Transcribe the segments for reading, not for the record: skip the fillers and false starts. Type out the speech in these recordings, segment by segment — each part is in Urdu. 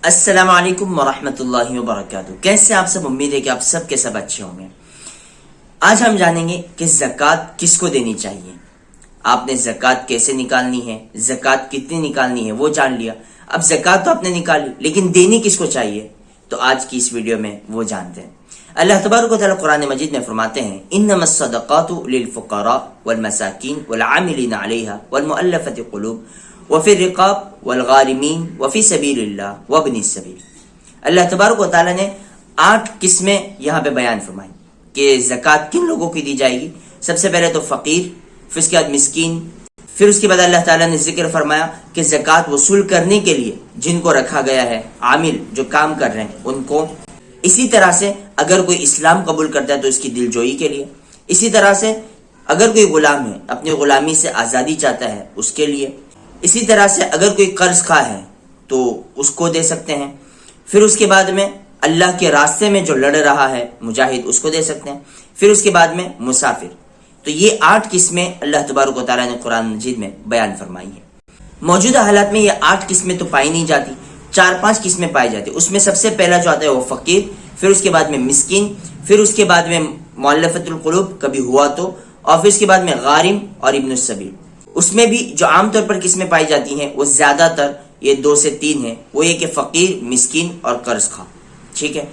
السلام علیکم ورحمۃ اللہ وبرکاتہ۔ کیسے آپ سب؟ امید ہے کہ آپ سب کے سب اچھے ہوں گے۔ آج ہم جانیں گے کہ زکوٰۃ کس کو دینی چاہیے، آپ نے زکوٰۃ کیسے نکالنی ہے، زکوٰۃ کتنی نکالنی ہے وہ جان لیا۔ اب زکوٰۃ تو آپ نے نکالی، لیکن دینی کس کو چاہیے؟ تو آج کی اس ویڈیو میں وہ جانتے ہیں۔ اللہ تبارک و تعالیٰ قرآن مجید میں فرماتے ہیں انما الصدقات للفقراء والمساکین والعاملین علیہا والمؤلفۃ قلوب وفی الرقاب والغارمین وفی سبیل اللہ وابن السبیل۔ اللہ تبارک و تعالیٰ نے 8 قسمیں یہاں پہ بیان فرمائی کہ زکوٰۃ کن لوگوں کی دی جائے گی۔ سب سے پہلے تو فقیر، پھر اس کے بعد مسکین، پھر اس کے بعد اللہ تعالیٰ نے ذکر فرمایا کہ زکوٰۃ وصول کرنے کے لیے جن کو رکھا گیا ہے، عامل جو کام کر رہے ہیں ان کو، اسی طرح سے اگر کوئی اسلام قبول کرتا ہے تو اس کی دل جوئی کے لیے، اسی طرح سے اگر کوئی غلام ہے اپنی غلامی سے آزادی چاہتا ہے اس کے لیے، اسی طرح سے اگر کوئی قرض خواہ ہے تو اس کو دے سکتے ہیں، پھر اس کے بعد میں اللہ کے راستے میں جو لڑ رہا ہے مجاہد اس کو دے سکتے ہیں، پھر اس کے بعد میں مسافر۔ تو یہ 8 قسمیں اللہ تبارک و تعالیٰ نے قرآن مجید میں بیان فرمائی ہیں۔ موجودہ حالات میں یہ 8 قسمیں تو پائی نہیں جاتی، 4-5 قسمیں پائی جاتی۔ اس میں سب سے پہلا جو آتا ہے وہ فقیر، پھر اس کے بعد میں مسکین، پھر اس کے بعد میں مؤلفۃ القلوب کبھی ہوا تو، اور پھر اس کے بعد میں غارم اور ابن السبیل۔ اس میں بھی جو عام طور پر قسمیں پائی جاتی ہیں وہ زیادہ تر یہ 2 سے 3 ہیں، وہ یہ کہ فقیر، مسکین اور قرض خواہ۔ ٹھیک ہے،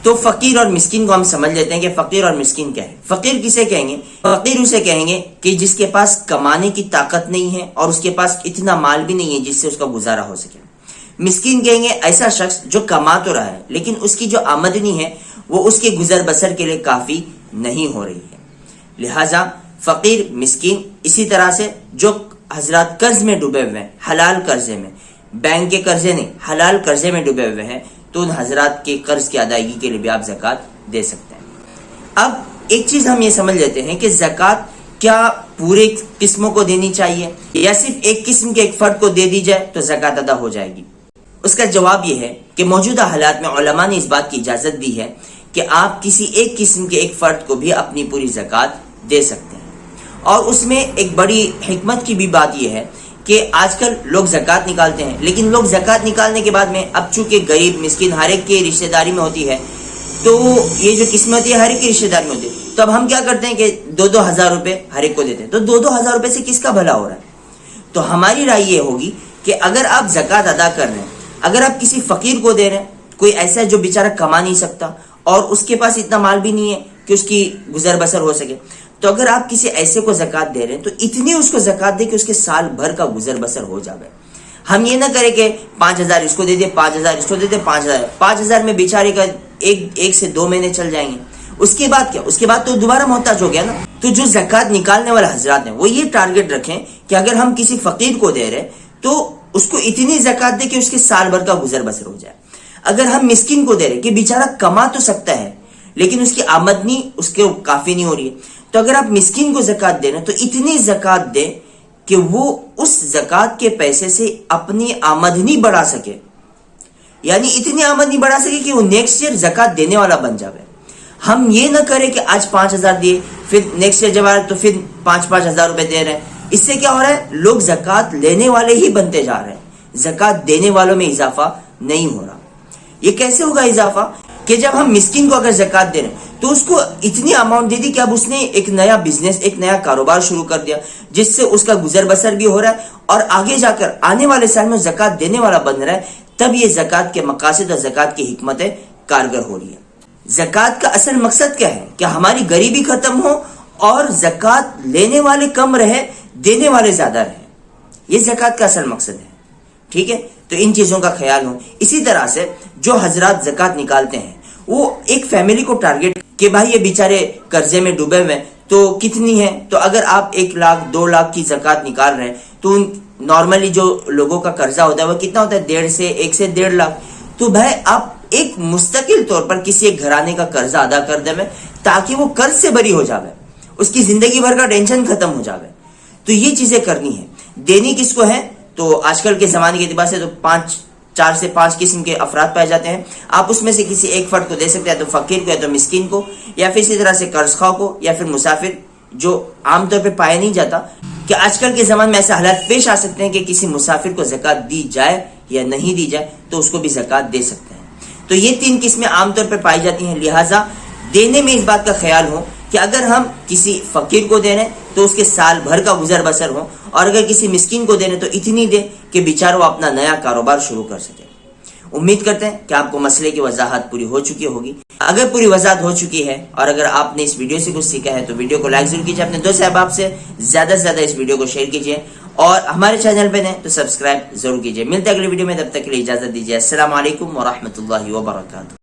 تو فقیر اور مسکین کو ہم سمجھ لیتے ہیں کہ فقیر اور مسکین کیا ہے۔ فقیر کسے کہیں گے؟ فقیر اسے کہیں گے کہ جس کے پاس کمانے کی طاقت نہیں ہے اور اس کے پاس اتنا مال بھی نہیں ہے جس سے اس کا گزارا ہو سکے۔ مسکین کہیں گے ایسا شخص جو کما تو رہا ہے لیکن اس کی جو آمدنی ہے وہ اس کے گزر بسر کے لیے کافی نہیں ہو رہی ہے، لہٰذا فقیر، مسکین۔ اسی طرح سے جو حضرات قرض میں ڈوبے ہوئے ہیں، حلال قرضے میں، بینک کے قرضے نہیں، حلال قرضے میں ڈوبے ہوئے ہیں، تو ان حضرات کے قرض کی ادائیگی کے لیے بھی آپ زکوٰۃ دے سکتے ہیں۔ اب ایک چیز ہم یہ سمجھ لیتے ہیں کہ زکوٰۃ کیا پورے قسموں کو دینی چاہیے یا صرف ایک قسم کے ایک فرد کو دے دی جائے تو زکوٰۃ ادا ہو جائے گی؟ اس کا جواب یہ ہے کہ موجودہ حالات میں علماء نے اس بات کی اجازت دی ہے کہ آپ کسی ایک قسم کے ایک فرد کو بھی اپنی پوری زکوٰۃ دے سکتے ہیں۔ اور اس میں ایک بڑی حکمت کی بھی بات یہ ہے کہ آج کل لوگ زکوٰۃ نکالتے ہیں، لیکن لوگ زکوٰۃ نکالنے کے بعد میں اب چونکہ غریب مسکین ہر ایک کی رشتہ داری میں ہوتی ہے، تو یہ جو قسمت ہے ہر ایک کی رشتہ داری میں ہوتی ہے، تو اب ہم کیا کرتے ہیں کہ 2-2 ہزار روپے ہر ایک کو دیتے ہیں، تو 2-2 ہزار روپے سے کس کا بھلا ہو رہا ہے؟ تو ہماری رائے یہ ہوگی کہ اگر آپ زکوٰۃ ادا کر رہے ہیں، اگر آپ کسی فقیر کو دے رہے ہیں، کوئی ایسا ہے جو بیچارہ کما نہیں سکتا اور اس کے پاس اتنا مال بھی نہیں ہے کہ اس کی گزر بسر ہو سکے، تو اگر آپ کسی ایسے کو زکوٰۃ دے رہے ہیں تو اتنی اس کو زکوٰۃ دے کہ اس کے سال بھر کا گزر بسر ہو جائے۔ ہم یہ نہ کریں کہ 5,000 اس کو دے دے، 5,000 اس کو دے دے، 5,000 میں بیچارے کا ایک سے 2 مہینے چل جائیں گے۔ اس کے بعد کیا؟ اس کے بعد تو دوبارہ محتاج ہو گیا نا۔ تو جو زکوٰۃ نکالنے والے حضرات ہیں وہ یہ ٹارگٹ رکھیں کہ اگر ہم کسی فقیر کو دے رہے تو اس کو اتنی زکوٰۃ دے کہ اس کے سال بھر کا گزر بسر ہو جائے۔ اگر ہم مسکین کو دے رہے کہ بیچارہ کما تو سکتا ہے لیکن اس کی آمدنی اس کے کافی نہیں ہو رہی ہے، تو اگر آپ مسکین کو زکوٰۃ دے رہے ہیں تو اتنی زکوٰۃ دے کہ وہ اس زکوٰۃ کے پیسے سے اپنی آمدنی بڑھا سکے، یعنی اتنی آمدنی بڑھا سکے کہ وہ نیکسٹ ایئر زکوٰۃ دینے والا بن جائے۔ ہم یہ نہ کریں کہ آج 5,000 دیے، پھر نیکسٹ ایئر جب آ رہے تو پھر 5-5 ہزار روپے دے رہے ہیں۔ اس سے کیا ہو رہا ہے؟ لوگ زکوٰۃ لینے والے ہی بنتے جا رہے ہیں، زکوٰۃ دینے والوں میں اضافہ نہیں ہو رہا۔ یہ کیسے ہوگا اضافہ؟ کہ جب ہم مسکین کو اگر زکوٰۃ دے رہے ہیں تو اس کو اتنی اماؤنٹ دے دی کہ اب اس نے ایک نیا بزنس، ایک نیا کاروبار شروع کر دیا جس سے اس کا گزر بسر بھی ہو رہا ہے اور آگے جا کر آنے والے سال میں زکوٰۃ دینے والا بن رہا ہے، تب یہ زکوٰۃ کے مقاصد اور زکوٰۃ کی حکمتیں کارگر ہو رہی ہے۔ زکوٰۃ کا اصل مقصد کیا ہے؟ کہ ہماری غریبی ختم ہو اور زکوٰۃ لینے والے کم رہے، دینے والے زیادہ رہے، یہ زکوٰۃ کا اصل مقصد ہے۔ ٹھیک ہے، تو ان چیزوں کا خیال ہو۔ اسی طرح سے جو حضرات زکوٰۃ نکالتے ہیں وہ ایک فیملی کو ٹارگٹ کہ بھائی یہ بیچارے قرضے میں ڈوبے ہوئے ہیں تو کتنی ہے، تو اگر آپ 1 لاکھ 2 لاکھ کی زکوٰۃ نکال رہے ہیں تو نارملی جو لوگوں کا قرضہ ہوتا ہے وہ کتنا ہوتا ہے؟ 1 سے 1.5 لاکھ۔ تو بھائی آپ ایک مستقل طور پر کسی ایک گھرانے کا قرضہ ادا کر دیں تاکہ وہ قرض سے بری ہو جائے، اس کی زندگی بھر کا ٹینشن ختم ہو جائے۔ تو یہ چیزیں کرنی ہے۔ دینی کس کو ہے؟ تو آج کل کے زمانے کے اعتبار سے تو 4 سے 5 قسم کے افراد پائے جاتے ہیں۔ آپ اس میں سے کسی ایک فرد کو دے سکتے ہیں، تو فقیر کو یا تو مسکین کو، یا پھر اسی طرح سے قرض خواہ کو، یا پھر مسافر، جو عام طور پہ پایا نہیں جاتا کہ آج کل کے زمانے میں ایسے حالات پیش آ سکتے ہیں کہ کسی مسافر کو زکوٰۃ دی جائے یا نہیں دی جائے تو اس کو بھی زکوٰۃ دے سکتے ہیں. تو یہ 3 قسمیں عام طور پر پائی جاتی ہیں. لہٰذا دینے میں اس بات کا خیال ہو کہ اگر ہم کسی فقیر کو دے رہے ہیں تو اس کے سال بھر کا گزر بسر ہو, اور اگر کسی مسکین کو دے رہے ہیں تو اتنی دے کہ بیچارہ وہ اپنا نیا کاروبار شروع کر سکے. امید کرتے ہیں کہ آپ کو مسئلے کی وضاحت پوری ہو چکی ہوگی. اگر پوری وضاحت ہو چکی ہے اور اگر آپ نے اس ویڈیو سے کچھ سیکھا ہے تو ویڈیو کو لائک ضرور کیجیے, اپنے دوست احباب سے زیادہ سے زیادہ اس ویڈیو کو شیئر کیجیے, اور ہمارے چینل پہ نئے تو سبسکرائب ضرور کیجیے. ملتے ہیں اگلی ویڈیو میں, تب تک کے لیے اجازت دیجیے. السلام علیکم ورحمۃ اللہ وبرکاتہ.